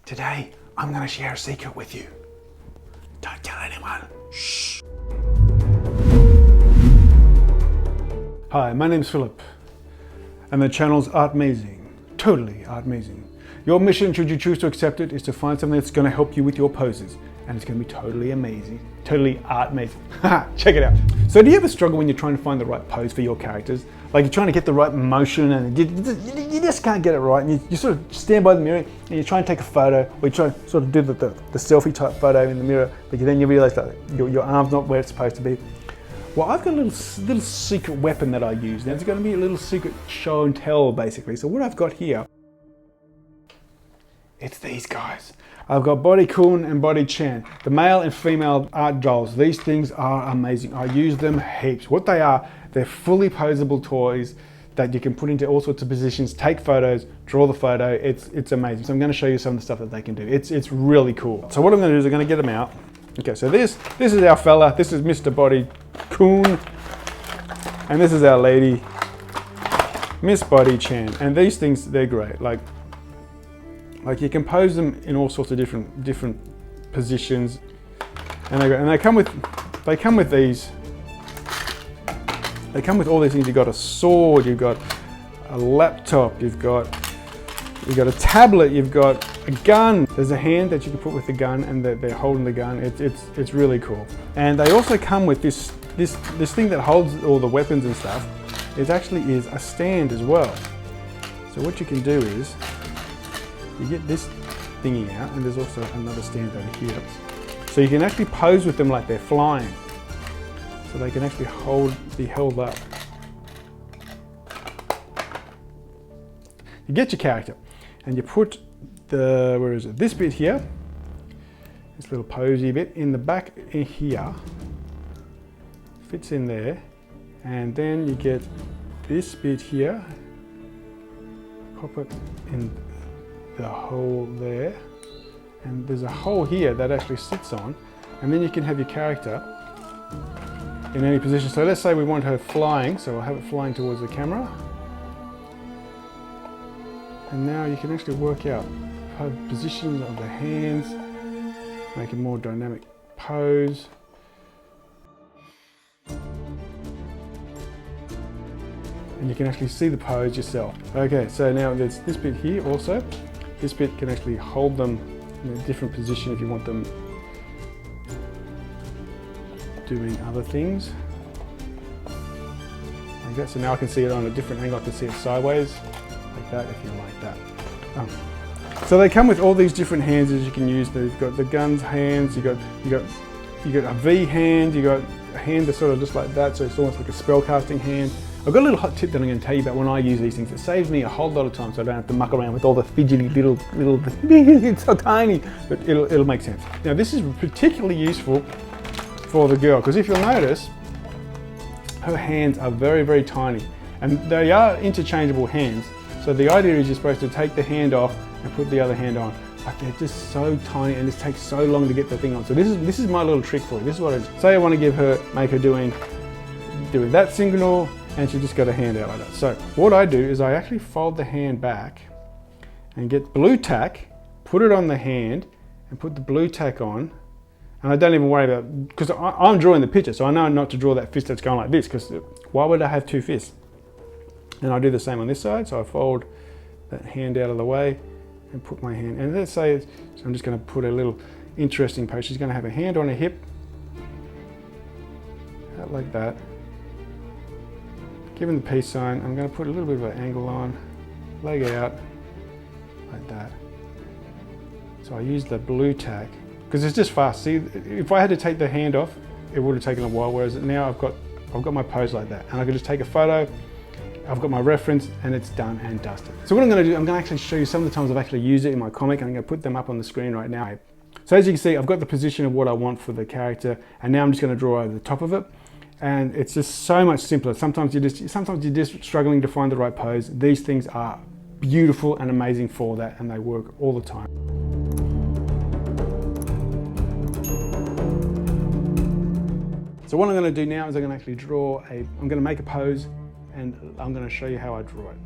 Today, I'm going to share a secret with you. Don't tell anyone. Shh. Hi, my name's Philip, and the channel's Artmazing. Totally Artmazing. Your mission, should you choose to accept it, is to find something that's going to help you with your poses, and it's going to be totally amazing. Totally Artmazing. Check it out. So do you ever struggle when you're trying to find the right pose for your characters? Like you're trying to get the right motion and you just can't get it right, and you sort of stand by the mirror and you try and take a photo, or you try and sort of do the selfie type photo in the mirror, but then you realize that your arm's not where it's supposed to be. Well, I've got a little secret weapon that I use. Now it's going to be a little secret show and tell, basically. So what I've got here, it's these guys. I've got Body Kun and Body Chan, the male and female art dolls. These things are amazing. I use them heaps. What they are, they're fully posable toys that you can put into all sorts of positions, take photos, draw the photo. It's amazing. So I'm going to show you some of the stuff that they can do. It's really cool. So what I'm going to do is I'm going to get them out. Okay, so this is our fella. This is Mr. Body Kun, and this is our lady, Miss Body Chan. And these things, they're great. Like you can pose them in all sorts of different positions, and they come with these. They come with all these things. You've got a sword, you've got a laptop, you've got a tablet, you've got a gun. There's a hand that you can put with the gun, and they're holding the gun. It's really cool. And they also come with this thing that holds all the weapons and stuff. It actually is a stand as well. So what you can do is you get this thingy out, and there's also another stand over here. So you can actually pose with them like they're flying. So they can actually be held up. You get your character, and you put this bit here, this little posy bit in the back in here, fits in there, and then you get this bit here, pop it in the hole there, and there's a hole here that actually sits on, and then you can have your character in any position. So let's say we want her flying, so I'll have it flying towards the camera, and now you can actually work out positions of the hands, make a more dynamic pose. And you can actually see the pose yourself. Okay, so now there's this bit here also. This bit can actually hold them in a different position if you want them doing other things. Like that. So now I can see it on a different angle. I can see it sideways, like that, if you like that. So they come with all these different hands that you can use. They've got the guns hands. You got a V hand. You got a hand that's sort of just like that. So it's almost like a spell casting hand. I've got a little hot tip that I'm going to tell you about when I use these things. It saves me a whole lot of time, so I don't have to muck around with all the fidgety little it's so tiny, but it'll make sense. Now this is particularly useful for the girl, because if you'll notice, her hands are very, very tiny, and they are interchangeable hands. So the idea is you're supposed to take the hand off and put the other hand on, but they're just so tiny, and it takes so long to get the thing on. So this is my little trick for you. This is what it is. Say I want to make her doing that signal, and she just got a hand out like that. So what I do is I actually fold the hand back and get blue tack, put it on the hand, and put the blue tack on. And I don't even worry about, because I'm drawing the picture, so I know not to draw that fist that's going like this, because why would I have two fists? And I do the same on this side, so I fold that hand out of the way and put my hand, and let's say, so I'm just going to put a little interesting pose. She's going to have a hand on her hip, out like that. Given the peace sign, I'm going to put a little bit of an angle on, leg out, like that. So I use the blue tack, because it's just fast. See, if I had to take the hand off, it would have taken a while, whereas now I've got my pose like that. And I can just take a photo, I've got my reference, and it's done and dusted. So what I'm going to do, I'm going to actually show you some of the times I've actually used it in my comic, and I'm going to put them up on the screen right now. So as you can see, I've got the position of what I want for the character, and now I'm just going to draw over the top of it. And it's just so much simpler. Sometimes you're just struggling to find the right pose. These things are beautiful and amazing for that, and they work all the time. So what I'm going to do now is I'm going to actually I'm going to make a pose, and I'm going to show you how I draw it.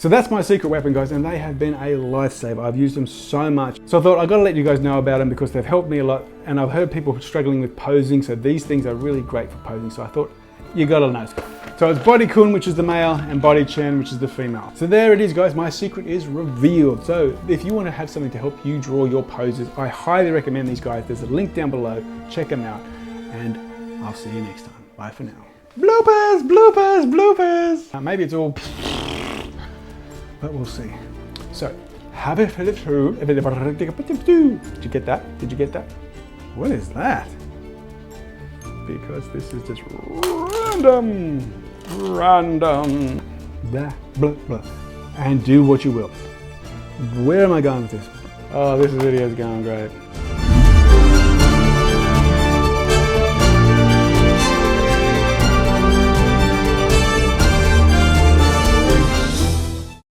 So that's my secret weapon, guys, and they have been a lifesaver. I've used them so much. So I thought I gotta let you guys know about them because they've helped me a lot, and I've heard people struggling with posing, so these things are really great for posing. So I thought, you gotta know. So it's Body Kun, which is the male, and Body Chan, which is the female. So there it is, guys. My secret is revealed. So if you want to have something to help you draw your poses, I highly recommend these guys. There's a link down below. Check them out, and I'll see you next time. Bye for now. Bloopers, bloopers, bloopers. Maybe it's all, but we'll see. So, did you get that? Did you get that? What is that? Because this is just random. Blah, blah, blah. And do what you will. Where am I going with this? Oh, this video is going great.